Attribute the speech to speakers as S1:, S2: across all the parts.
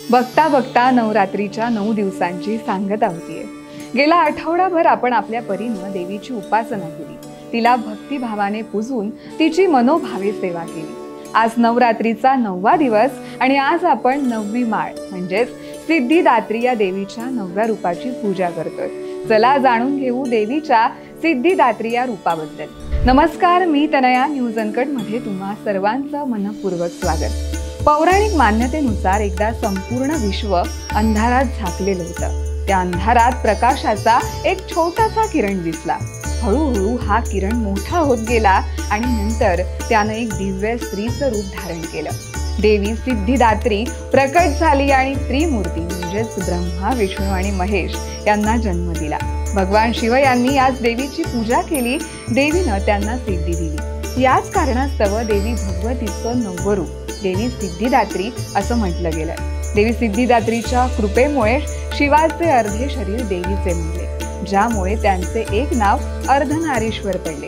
S1: बघता बघता नवरात्रीच्या 9 दिवसांची सांगता होतीये। गेला आठवडाभर आपण आपल्या परीने देवीची उपासना केली, तिला भक्तिभावाने पूजून तिची मनोभावे सेवा केली। आज नवरात्रीचा 9वा दिवस आणि आज आपण 9वी माळ म्हणजेच सिद्धिदात्री या देवीच्या 9व्या रूपाची पूजा करतोय। चला जाणून घेऊ देवीच्या सिद्धिदात्री या रूपाबद्दल। नमस्कार, मी तनया। न्यूज अनकट मध्ये तुम्हा सर्वांचं मनपूर्वक स्वागत। पौराणिक मान्यतेनुसार एकदा संपूर्ण विश्व अंधारात झाकलेलं होतं। त्या अंधारात प्रकाशाचा एक छोटासा किरण दिसला। हळूहळू हा किरण मोठा होत गेला आणि नंतर त्याने एक दिव्य स्त्रीचं रूप धारण केलं। देवी सिद्धिदात्री प्रकट झाली आणि त्रिमूर्ती म्हणजेच ब्रह्मा, विष्णू आणि महेश यांना जन्म दिला। भगवान शिव यांनी आज देवीची पूजा केली। देवीनं त्यांना सिद्धी दिली। याच कारणास्तव देवी भगवतीचं 9वं रूप देवी सिद्धिदात्री असं म्हटलं गेलं। देवी सिद्धिदात्रीच्या कृपेमुळे शिवाचे अर्धे शरीर देवीचे बनले, ज्यामुळे त्यांचे एक नाव अर्धनारीश्वर पडले।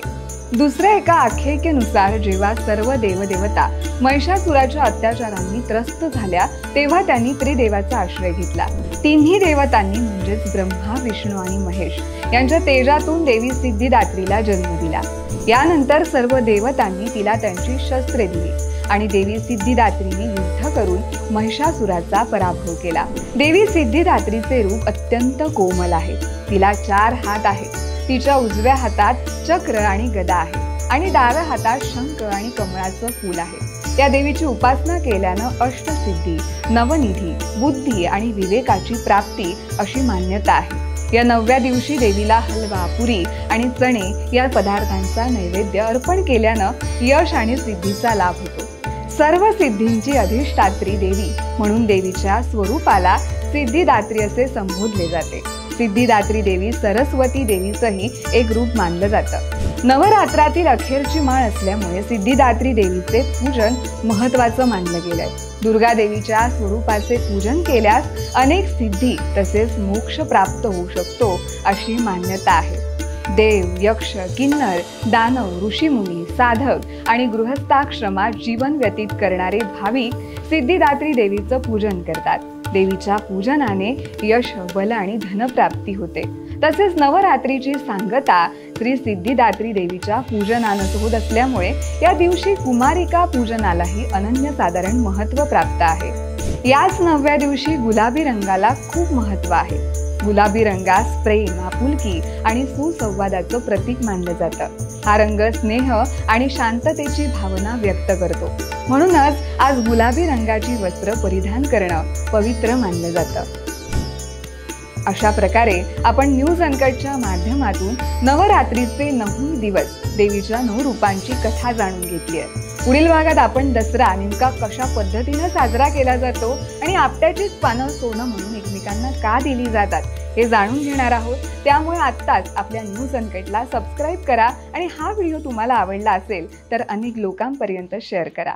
S1: दुसऱ्या एका आख्यायिकेनुसार जेव्हा सर्व देवदेवता महिषासुराच्या अत्याचारांनी त्रस्त झाल्या तेव्हा त्यांनी त्रिदेवाचा आश्रय घेतला। तिन्ही देवतांनी म्हणजेच ब्रह्मा, विष्णू आणि महेश यांच्या तेजातून देवी सिद्धिदात्रीला जन्म दिला। यानंतर सर्व देवतांनी तिला त्यांची शस्त्रे दिली आणि देवी सिद्धिदात्रीने युद्ध करून महिषासुराचा पराभव केला। देवी सिद्धिदात्रीचे रूप अत्यंत कोमल आहे। तिला 4 हात आहेत। तिच्या उजव्या हातात चक्र आणि गदा आहे आणि डाव्या हातात शंख आणि कमळाचं फूल आहे। या देवीची उपासना केल्यानं अष्टसिद्धी, नवनिधी, बुद्धी आणि विवेकाची प्राप्ती अशी मान्यता आहे। या 9व्या दिवशी देवीला हलवा, पुरी आणि चणे या पदार्थांचा नैवेद्य अर्पण केल्यानं यश आणि सिद्धीचा लाभ होतो। सर्व सिद्धींची अधिष्ठात्री देवी म्हणून देवीच्या स्वरूपाला सिद्धिदात्री असे संबोधले जाते। सिद्धिदात्री देवी सरस्वती देवीचंही एक रूप मानलं जातं। नवरात्रातील अखेरची माळ असल्यामुळे सिद्धिदात्री देवीचे पूजन महत्त्वाचं मानलं गेलंय। दुर्गा देवीच्या स्वरूपाचे पूजन केल्यास अनेक सिद्धी तसेच मोक्ष प्राप्त होऊ शकतो अशी मान्यता आहे। देव, यक्ष, किन्नर, दानव, ऋषीमुनी, साधक आणि गृहस्थाश्रमात जीवन व्यतीत करणारे भाविक सिद्धिदात्री देवीचं पूजन करतात। देवीच्या पूजनाने यश, बल आणि धनप्राप्ती होते। तसेच नवरात्रीची सांगता श्री सिद्धिदात्री देवीच्या पूजनानं होत असल्यामुळे या दिवशी कुमारिका पूजनालाही अनन्यसाधारण महत्त्व प्राप्त आहे। याच 9व्या दिवशी गुलाबी रंगाला खूप महत्त्व आहे। गुलाबी रंगास प्रेम, आपुलकी आणि सुसंवादाचं प्रतीक मानलं जातं। हा रंग स्नेह आणि शांततेची भावना व्यक्त करतो। म्हणूनच आज गुलाबी रंगाची वस्त्र परिधान करणं पवित्र मानलं जातं। अशा प्रकारे आपण न्यूज अनकटच्या माध्यमातून नवरात्रीचे 9 दिवस देवीच्या 9 रूपांची कथा जाणून घेतली आहे। पुढील भागात आपण दसरा नेमका कशा पद्धतीने साजरा केला जातो आणि आपट्याचीच पानं सोनं म्हणून एकमेकांना का दिली जातात हे जाणून घेणार आहोत। त्यामुळे आत्ताच आपल्या न्यूज अनकटला सबस्क्राईब करा आणि हा व्हिडिओ तुम्हाला आवडला असेल तर अनेक लोकांपर्यंत शेअर करा।